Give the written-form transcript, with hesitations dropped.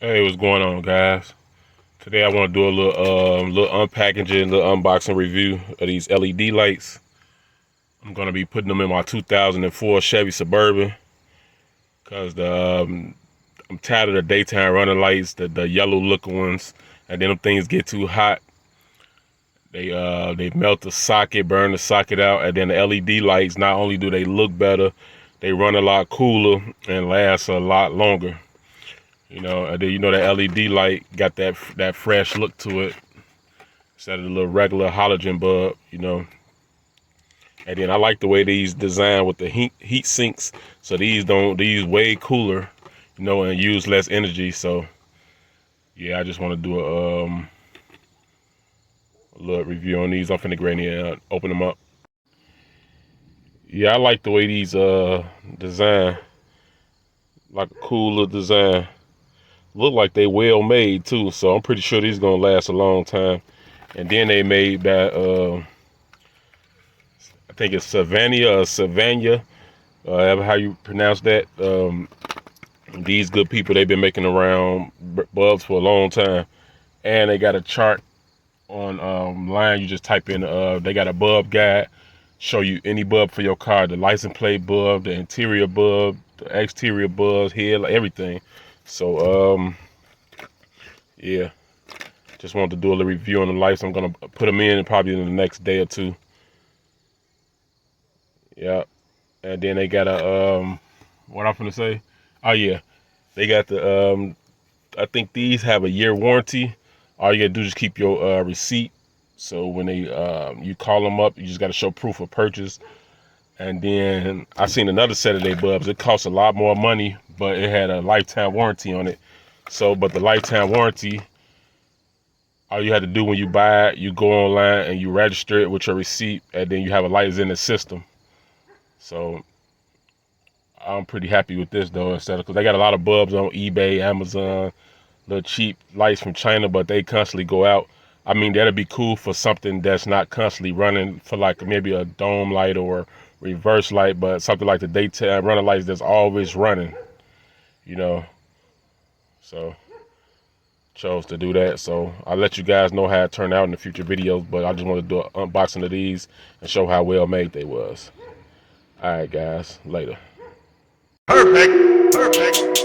Hey, what's going on, guys? Today I want to do a little unpackaging, little unboxing review of these LED lights. I'm gonna be putting them in my 2004 Chevy Suburban because I'm tired of the daytime running lights, the yellow looking ones, and then them things get too hot. They melt the socket, burn the socket out, and then the LED lights. Not only do they look better, they run a lot cooler and last a lot longer. And then that LED light got that fresh look to it instead of the little regular halogen bulb. And then I like the way these design with the heat sinks. So these way cooler, and use less energy. So yeah, I just want to do a little review on these. I'm finna grade and open them up. Yeah, I like the way these design, like a cool little design. Look like they well made too, so I'm pretty sure these gonna last a long time. And then they made that I think it's Sylvania, how you pronounce that. These good people, they've been making around bulbs for a long time, and they got a chart on line. You just type in they got a bulb guide, show you any bulb for your car, the license plate bulb, the interior bulb, the exterior bulbs, head, everything. So yeah, just wanted to do a little review on the lights. I'm gonna put them in probably in the next day or two. Yeah, and then they got what I'm gonna say. Oh yeah, they got I think these have a year warranty. All you gotta do is keep your receipt. So when you call them up, you just gotta show proof of purchase. And then I seen another set of their bulbs. It costs a lot more money, but it had a lifetime warranty on it. So, but the lifetime warranty, all you had to do when you buy it, you go online and you register it with your receipt, and then you have a light in the system. So I'm pretty happy with this though, instead of, because they got a lot of bulbs on eBay, Amazon, little cheap lights from China, but they constantly go out. I mean, that'd be cool for something that's not constantly running, for like maybe a dome light or reverse light, but something like the daytime running lights that's always running, you know. So chose to do that. So I'll let you guys know how it turned out in the future videos, but I just want to do an unboxing of these and show how well made they was. All right, guys, later. Perfect.